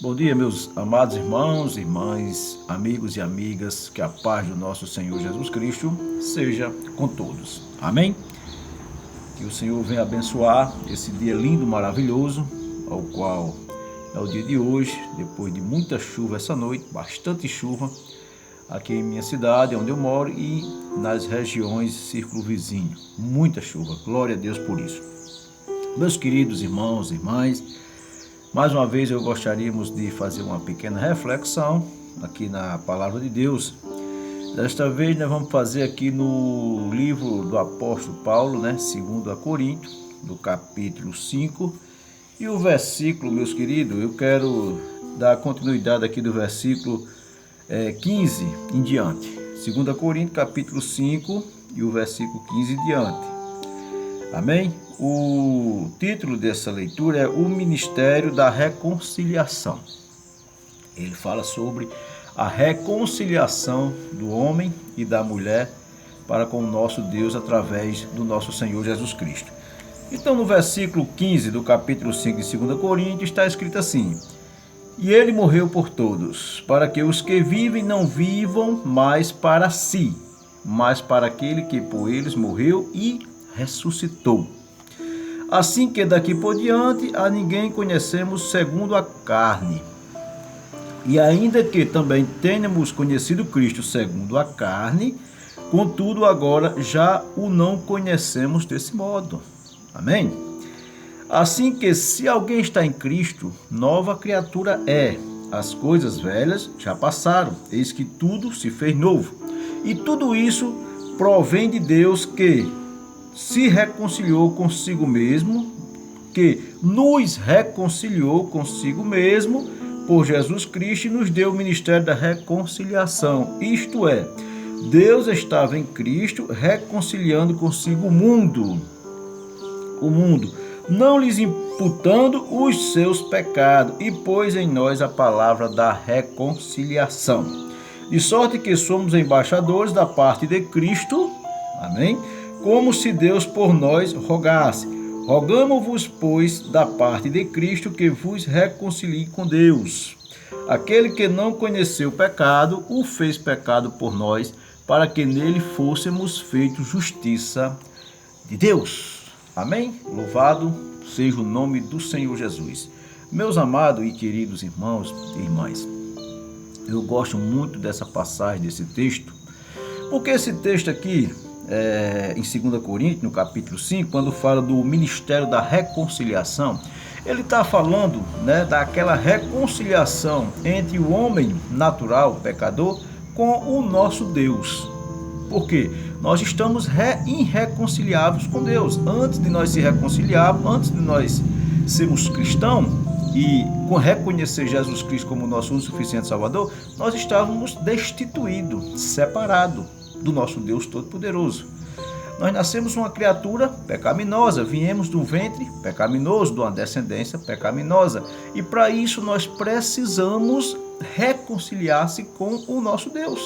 Bom dia, meus amados irmãos, irmãs, amigos e amigas, que a paz do nosso Senhor Jesus Cristo seja com todos. Amém? Que o Senhor venha abençoar esse dia lindo, maravilhoso, ao qual é o dia de hoje, depois de muita chuva essa noite, bastante chuva, aqui em minha cidade, onde eu moro, e nas regiões círculo vizinho. Muita chuva, glória a Deus por isso. Meus queridos irmãos e irmãs, mais uma vez eu gostaríamos de fazer uma pequena reflexão aqui na Palavra de Deus. Desta vez nós vamos fazer aqui no livro do apóstolo Paulo, 2 Coríntios, do capítulo 5, e o versículo, meus queridos, eu quero dar continuidade aqui do versículo 15 em diante. 2 Coríntios, capítulo 5 e o versículo 15 em diante. Amém? O título dessa leitura é O Ministério da Reconciliação. Ele fala sobre a reconciliação do homem e da mulher para com o nosso Deus através do nosso Senhor Jesus Cristo. Então, no versículo 15 do capítulo 5 de 2 Coríntios está escrito assim: E ele morreu por todos, para que os que vivem não vivam mais para si, mas para aquele que por eles morreu e ressuscitou. Assim que daqui por diante a ninguém conhecemos segundo a carne. E ainda que também tenhamos conhecido Cristo segundo a carne, contudo agora já o não conhecemos desse modo. Amém? Assim que se alguém está em Cristo, nova criatura é. As coisas velhas já passaram, eis que tudo se fez novo. E tudo isso provém de Deus que se reconciliou consigo mesmo, que nos reconciliou consigo mesmo por Jesus Cristo e nos deu o ministério da reconciliação. Isto é, Deus estava em Cristo reconciliando consigo o mundo, não lhes imputando os seus pecados, e pôs em nós a palavra da reconciliação. De sorte que somos embaixadores da parte de Cristo, amém? Como se Deus por nós rogasse. Rogamo-vos, pois, da parte de Cristo, que vos reconcilie com Deus. Aquele que não conheceu o pecado, o fez pecado por nós, para que nele fôssemos feitos justiça de Deus. Amém? Louvado seja o nome do Senhor Jesus. Meus amados e queridos irmãos e irmãs, eu gosto muito dessa passagem, desse texto, porque esse texto aqui, em 2 Coríntios, no capítulo 5, quando fala do ministério da reconciliação, ele está falando daquela reconciliação entre o homem natural, o pecador, com o nosso Deus. Porque nós estamos irreconciliáveis com Deus. Antes de nós se reconciliarmos, antes de nós sermos cristãos e reconhecer Jesus Cristo como nosso único suficiente Salvador, nós estávamos destituídos, separados do nosso Deus Todo-Poderoso. Nós nascemos uma criatura pecaminosa, viemos de um ventre pecaminoso, de uma descendência pecaminosa, e para isso nós precisamos reconciliar-se com o nosso Deus.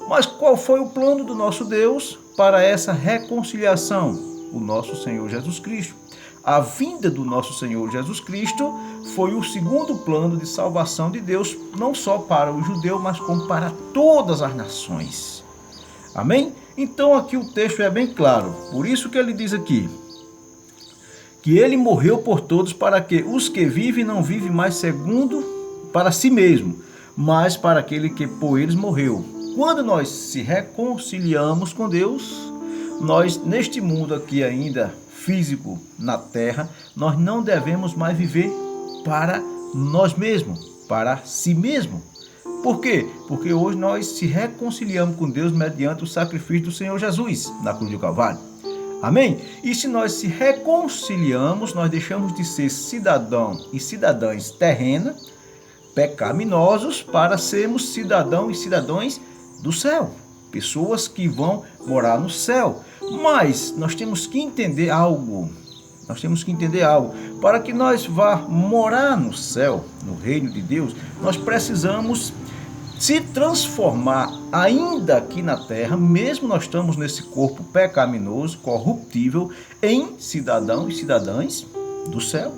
Mas qual foi o plano do nosso Deus para essa reconciliação? O nosso Senhor Jesus Cristo. A vinda do nosso Senhor Jesus Cristo foi o segundo plano de salvação de Deus, não só para o judeu, mas como para todas as nações. Amém? Então aqui o texto é bem claro. Por isso que ele diz aqui, que ele morreu por todos, para que os que vivem não vivem mais segundo para si mesmo, mas para aquele que por eles morreu. Quando nós se reconciliamos com Deus, nós neste mundo aqui ainda físico, na terra, nós não devemos mais viver para nós mesmos, para si mesmo. Por quê? Porque hoje nós se reconciliamos com Deus mediante o sacrifício do Senhor Jesus na cruz do Calvário. Amém? E se nós se reconciliamos, nós deixamos de ser cidadãos e cidadãs terrenas, pecaminosos, para sermos cidadãos e cidadãs do céu. Pessoas que vão morar no céu. Mas nós temos que entender algo. Para que nós vá morar no céu, no reino de Deus, nós precisamos se transformar ainda aqui na terra, mesmo nós estamos nesse corpo pecaminoso, corruptível, em cidadãos e cidadãs do céu.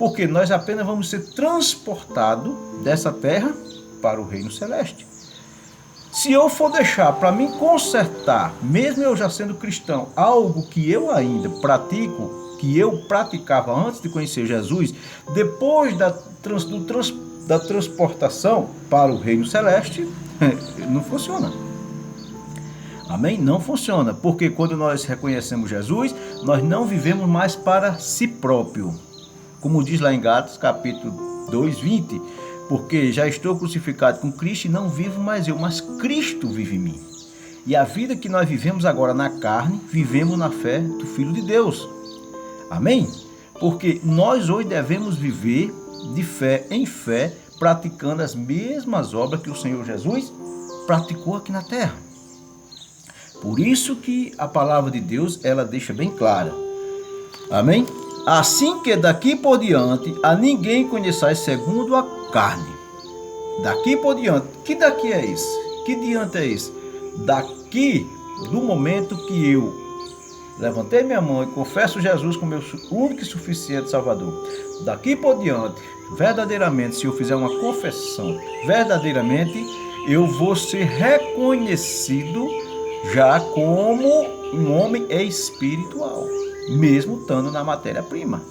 porque nós apenas vamos ser transportados dessa terra para o reino celeste. Se eu for deixar para mim consertar, mesmo eu já sendo cristão, algo que eu ainda pratico, que eu praticava antes de conhecer Jesus, depois da transportação para o reino celeste, não funciona. Amém? Não funciona, porque quando nós reconhecemos Jesus, nós não vivemos mais para si próprio. Como diz lá em Gálatas, capítulo 2, 20, porque já estou crucificado com Cristo e não vivo mais eu, mas Cristo vive em mim. E a vida que nós vivemos agora na carne, vivemos na fé do Filho de Deus. Amém? Porque nós hoje devemos viver de fé em fé, praticando as mesmas obras que o Senhor Jesus praticou aqui na terra. Por isso que a palavra de Deus, ela deixa bem clara. Amém? Assim que daqui por diante a ninguém conheçais segundo a carne. Daqui por diante. Que daqui é esse? Que diante é esse? Daqui, do momento que eu levantei minha mão e confesso Jesus como meu único e suficiente Salvador. Daqui por diante, verdadeiramente, se eu fizer uma confissão, verdadeiramente, eu vou ser reconhecido já como um homem espiritual, mesmo estando na matéria-prima.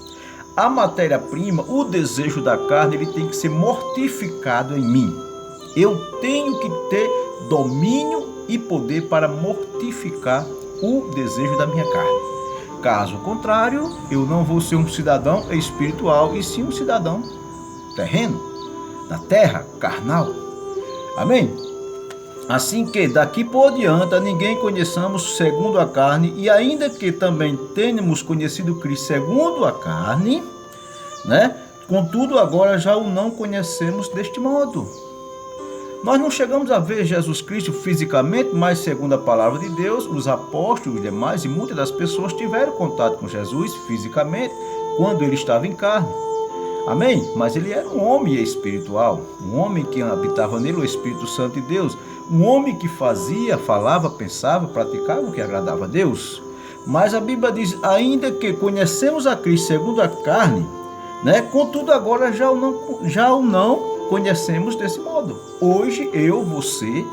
A matéria-prima, o desejo da carne, ele tem que ser mortificado em mim. Eu tenho que ter domínio e poder para mortificar o desejo da minha carne. Caso contrário, eu não vou ser um cidadão espiritual, e sim um cidadão terreno, da terra, carnal. Amém? Assim que daqui por diante a ninguém conheçamos segundo a carne, e ainda que também tenhamos conhecido Cristo segundo a carne, né? Contudo agora já o não conhecemos deste modo. Nós não chegamos a ver Jesus Cristo fisicamente, mas segundo a palavra de Deus, os apóstolos, os demais e muitas das pessoas tiveram contato com Jesus fisicamente quando ele estava em carne. Amém? Mas ele era um homem espiritual, um homem que habitava nele o Espírito Santo de Deus, um homem que fazia, falava, pensava, praticava o que agradava a Deus. Mas a Bíblia diz, ainda que conhecemos a Cristo segundo a carne, né? Contudo agora já o não conhecemos desse modo. Hoje, eu, você,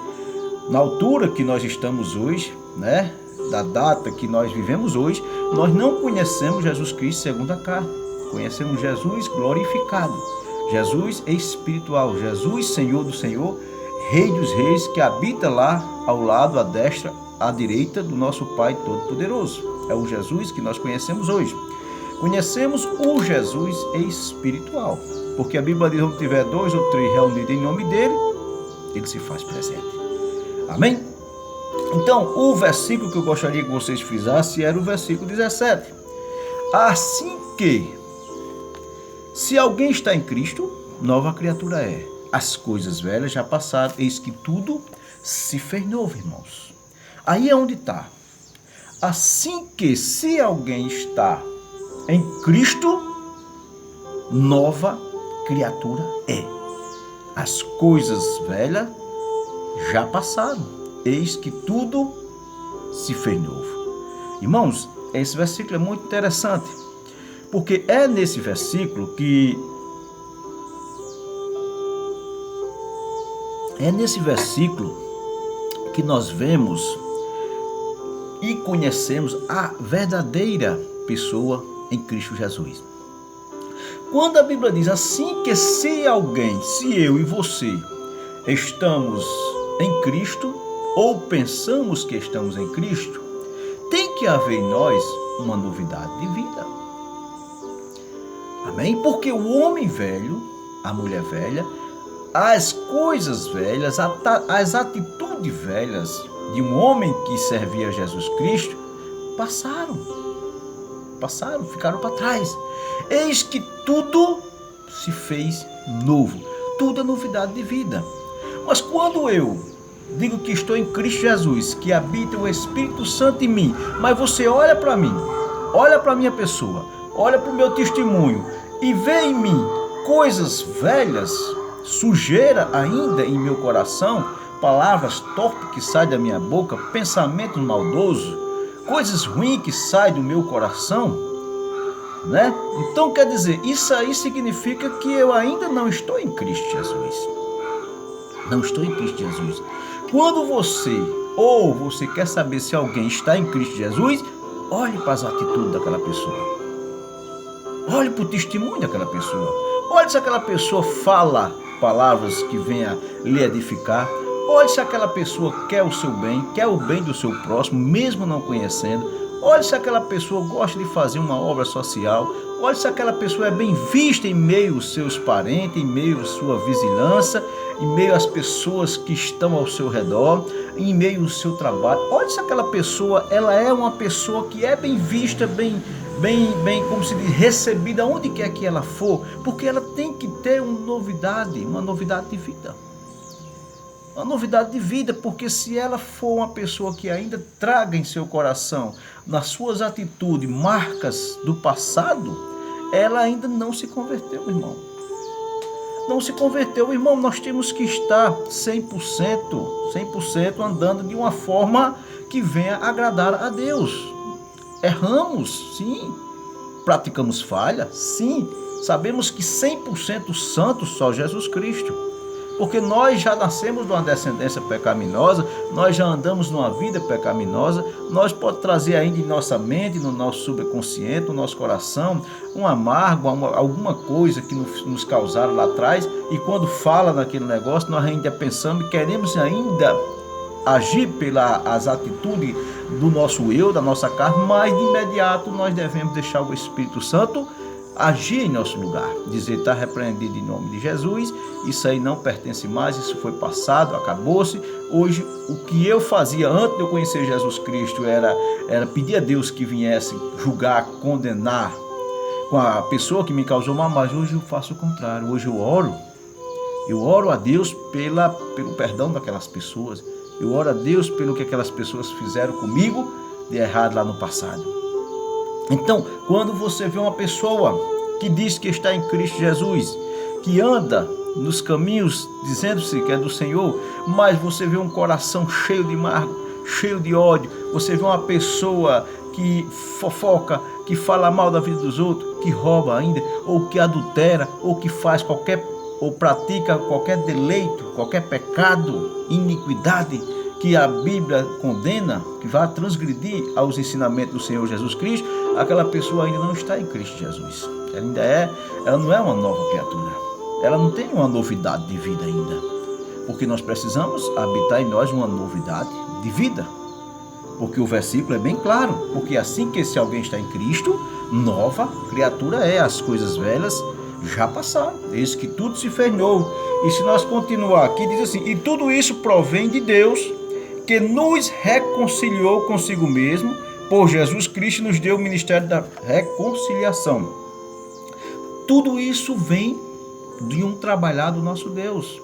na altura que nós estamos hoje, né? Da data que nós vivemos hoje, nós não conhecemos Jesus Cristo segundo a carne. Conhecemos Jesus glorificado, Jesus espiritual, Jesus Senhor do Senhor, Rei dos Reis, que habita lá ao lado, à destra, à direita do nosso Pai Todo-Poderoso. É o Jesus que nós conhecemos hoje. Conhecemos o Jesus espiritual, porque a Bíblia diz, onde tiver 2 ou 3 reunidos em nome dele, ele se faz presente. Amém? Então, o versículo que eu gostaria que vocês fizessem era o versículo 17. Assim que, se alguém está em Cristo, nova criatura é. As coisas velhas já passaram, eis que tudo se fez novo, irmãos. Aí é onde está. Assim que, se alguém está em Cristo, nova criatura é. As coisas velhas já passaram, eis que tudo se fez novo. Irmãos, esse versículo é muito interessante, porque é nesse versículo que nós vemos e conhecemos a verdadeira pessoa em Cristo Jesus. Quando a Bíblia diz assim que se alguém, se eu e você estamos em Cristo ou pensamos que estamos em Cristo, tem que haver em nós uma novidade de vida. Amém? Porque o homem velho, a mulher velha, as coisas velhas, as atitudes velhas de um homem que servia a Jesus Cristo passaram, ficaram para trás. Eis que tudo se fez novo, tudo é novidade de vida. Mas quando eu digo que estou em Cristo Jesus, que habita o Espírito Santo em mim, mas você olha para mim, olha para a minha pessoa, olha para o meu testemunho e vê em mim coisas velhas, sujeira ainda em meu coração, palavras torpes que saem da minha boca, pensamentos maldosos, coisas ruins que saem do meu coração, né? Então quer dizer, isso aí significa que eu ainda não estou em Cristo Jesus. Não estou em Cristo Jesus. Quando você quer saber se alguém está em Cristo Jesus, olhe para as atitudes daquela pessoa. Olhe para o testemunho daquela pessoa. Olhe se aquela pessoa fala palavras que venha lhe edificar. Olhe se aquela pessoa quer o seu bem, quer o bem do seu próximo, mesmo não conhecendo. Olhe se aquela pessoa gosta de fazer uma obra social. Olhe se aquela pessoa é bem vista em meio aos seus parentes, em meio à sua vizinhança, em meio às pessoas que estão ao seu redor, em meio ao seu trabalho. Olhe se aquela pessoa, ela é uma pessoa que é bem vista, bem, como se diz, recebida onde quer que ela for, porque ela tem que ter uma novidade de vida. Uma novidade de vida, porque se ela for uma pessoa que ainda traga em seu coração, nas suas atitudes, marcas do passado, ela ainda não se converteu, irmão. Não se converteu, irmão. Nós temos que estar 100% andando de uma forma que venha agradar a Deus. Erramos, sim. Praticamos falha, sim. Sabemos que 100% santo só Jesus Cristo. Porque nós já nascemos de uma descendência pecaminosa, nós já andamos numa vida pecaminosa, nós podemos trazer ainda em nossa mente, no nosso subconsciente, no nosso coração, um amargo, alguma coisa que nos causaram lá atrás, e quando fala naquele negócio, nós ainda pensamos e queremos ainda agir pelas atitudes do nosso eu, da nossa carne, mas de imediato nós devemos deixar o Espírito Santo agir em nosso lugar, dizer, está repreendido em nome de Jesus, isso aí não pertence mais, isso foi passado, acabou-se. Hoje, o que eu fazia antes de eu conhecer Jesus Cristo era pedir a Deus que viesse julgar, condenar com a pessoa que me causou mal, mas hoje eu faço o contrário. Hoje eu oro a Deus pelo perdão daquelas pessoas, eu oro a Deus pelo que aquelas pessoas fizeram comigo de errado lá no passado. Então, quando você vê uma pessoa que diz que está em Cristo Jesus, que anda nos caminhos dizendo-se que é do Senhor, mas você vê um coração cheio de amargo, cheio de ódio, você vê uma pessoa que fofoca, que fala mal da vida dos outros, que rouba ainda, ou que adultera, ou que faz ou pratica qualquer deleito, qualquer pecado, iniquidade, que a Bíblia condena, que vai transgredir aos ensinamentos do Senhor Jesus Cristo, aquela pessoa ainda não está em Cristo Jesus. Ela não é uma nova criatura. Ela não tem uma novidade de vida ainda. Porque nós precisamos habitar em nós uma novidade de vida. Porque o versículo é bem claro. Porque assim que se alguém está em Cristo, nova criatura é. As coisas velhas já passaram. Eis que tudo se fez novo. E se nós continuar aqui, diz assim, e tudo isso provém de Deus, que nos reconciliou consigo mesmo, por Jesus Cristo nos deu o ministério da reconciliação. Tudo isso vem de um trabalhar do nosso Deus,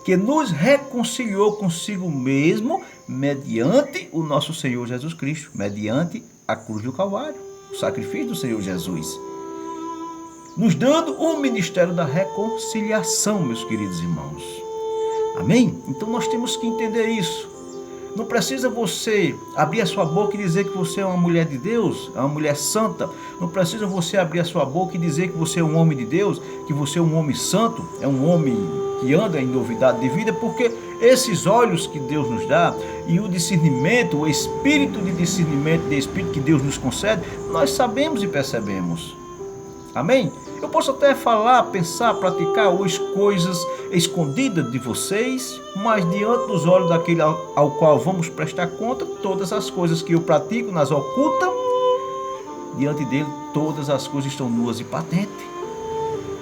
que nos reconciliou consigo mesmo, mediante o nosso Senhor Jesus Cristo, mediante a cruz do Calvário, o sacrifício do Senhor Jesus, nos dando o ministério da reconciliação, meus queridos irmãos. Amém? Então nós temos que entender isso. Não precisa você abrir a sua boca e dizer que você é uma mulher de Deus, é uma mulher santa. Não precisa você abrir a sua boca e dizer que você é um homem de Deus, que você é um homem santo, é um homem que anda em novidade de vida, porque esses olhos que Deus nos dá e o discernimento, o espírito de discernimento, de espírito que Deus nos concede, nós sabemos e percebemos. Amém? Eu posso até falar, pensar, praticar hoje coisas escondidas de vocês, mas diante dos olhos daquele ao qual vamos prestar conta, todas as coisas que eu pratico nas ocultas, diante dele todas as coisas estão nuas e patentes.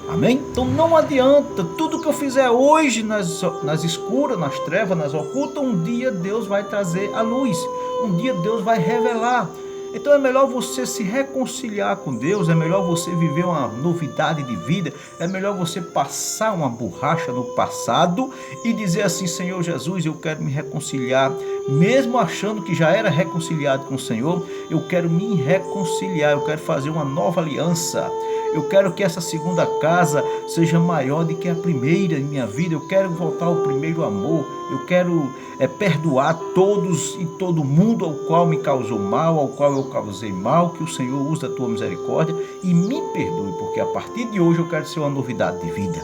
Amém? Então não adianta, tudo que eu fizer hoje nas escuras, nas trevas, nas ocultas, um dia Deus vai trazer a luz, um dia Deus vai revelar. Então é melhor você se reconciliar com Deus, é melhor você viver uma novidade de vida, é melhor você passar uma borracha no passado e dizer assim, Senhor Jesus, eu quero me reconciliar, mesmo achando que já era reconciliado com o Senhor, eu quero me reconciliar, eu quero fazer uma nova aliança, Eu quero que essa segunda casa seja maior do que a primeira em minha vida. Eu quero voltar ao primeiro amor. Eu quero perdoar todos e todo mundo ao qual me causou mal, ao qual eu causei mal. Que o Senhor use da tua misericórdia e me perdoe, porque a partir de hoje eu quero ser uma novidade de vida.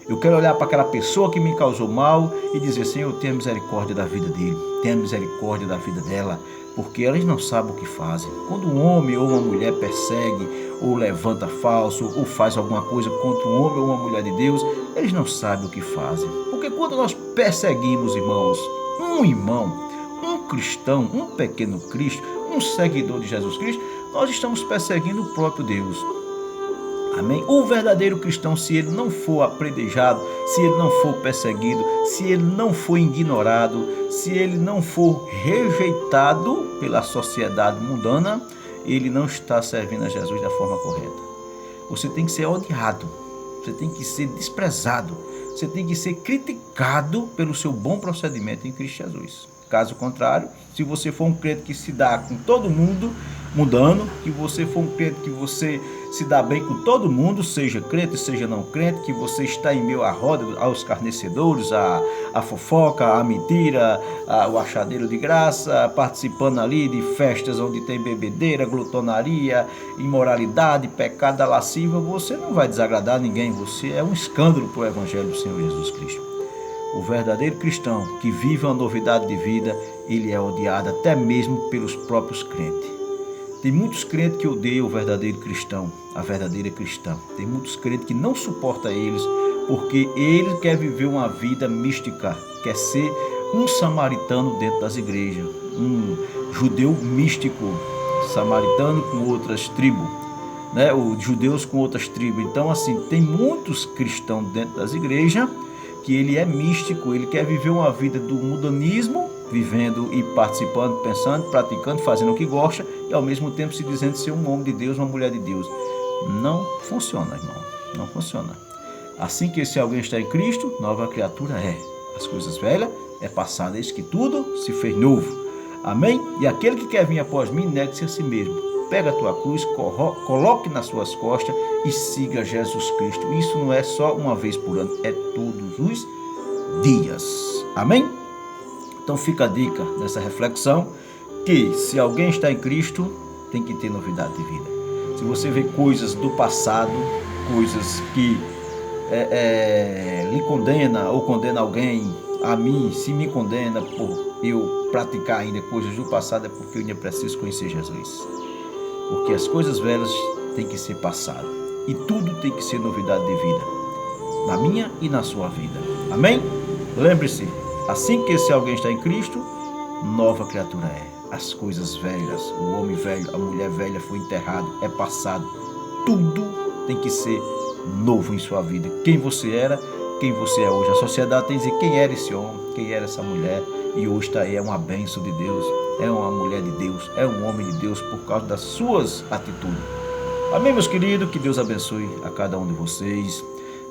Eu quero olhar para aquela pessoa que me causou mal e dizer: Senhor, tenha misericórdia da vida dele, tenha misericórdia da vida dela, porque elas não sabem o que fazem. Quando um homem ou uma mulher persegue, ou levanta falso, ou faz alguma coisa contra um homem ou uma mulher de Deus, eles não sabem o que fazem. Porque quando nós perseguimos, irmãos, um irmão, um cristão, um pequeno Cristo, um seguidor de Jesus Cristo, nós estamos perseguindo o próprio Deus. Amém? O verdadeiro cristão, se ele não for apredejado, se ele não for perseguido, se ele não for ignorado, se ele não for rejeitado pela sociedade mundana, ele não está servindo a Jesus da forma correta. Você tem que ser odiado, você tem que ser desprezado, você tem que ser criticado pelo seu bom procedimento em Cristo Jesus. Caso contrário, se você for um crente que se dá com todo mundo mundano, que você for um crente que você se dá bem com todo mundo, seja crente, seja não crente, que você está em meio à roda, aos carnecedores, a fofoca, a mentira, o achadeiro de graça, participando ali de festas onde tem bebedeira, glutonaria, imoralidade, pecado da lasciva, você não vai desagradar ninguém, você é um escândalo para o Evangelho do Senhor Jesus Cristo. O verdadeiro cristão que vive uma novidade de vida, ele é odiado até mesmo pelos próprios crentes. Tem muitos crentes que odeiam o verdadeiro cristão, a verdadeira cristã. Tem muitos crentes que não suportam eles, porque ele quer viver uma vida mística, quer ser um samaritano dentro das igrejas, um judeu místico, samaritano com outras tribos, né? Os judeus com outras tribos. Então, assim, tem muitos cristãos dentro das igrejas que ele é místico, ele quer viver uma vida do mundanismo, vivendo e participando, pensando, praticando, fazendo o que gosta e ao mesmo tempo se dizendo ser um homem de Deus, uma mulher de Deus. Não funciona, irmão, não funciona. Assim que esse alguém está em Cristo, nova criatura é. As coisas velhas é passada, eis que tudo se fez novo. Amém? E aquele que quer vir após mim, negue-se a si mesmo. Pega a tua cruz, coloque nas suas costas e siga Jesus Cristo. Isso não é só uma vez por ano, é todos os dias. Amém? Então fica a dica nessa reflexão, que se alguém está em Cristo, tem que ter novidade de vida. Se você vê coisas do passado, coisas que lhe condena ou condena alguém, a mim, se me condena por eu praticar ainda coisas do passado, é porque eu ainda preciso conhecer Jesus. Porque as coisas velhas têm que ser passadas e tudo tem que ser novidade de vida, na minha e na sua vida. Amém? Lembre-se, assim que esse alguém está em Cristo, nova criatura é. As coisas velhas, o homem velho, a mulher velha foi enterrado, é passado. Tudo tem que ser novo em sua vida. Quem você era, quem você é hoje. A sociedade tem que dizer quem era esse homem, quem era essa mulher. E hoje está aí, é uma bênção de Deus, é uma mulher de Deus, é um homem de Deus por causa das suas atitudes. Amém, meus queridos? Que Deus abençoe a cada um de vocês.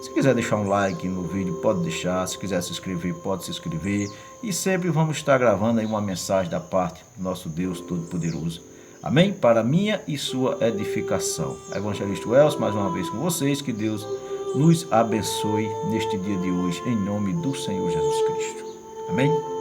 Se quiser deixar um like no vídeo, pode deixar. Se quiser se inscrever, pode se inscrever. E sempre vamos estar gravando aí uma mensagem da parte do nosso Deus Todo-Poderoso. Amém? Para minha e sua edificação. Evangelista Wells, mais uma vez com vocês. Que Deus nos abençoe neste dia de hoje, em nome do Senhor Jesus Cristo. Amém?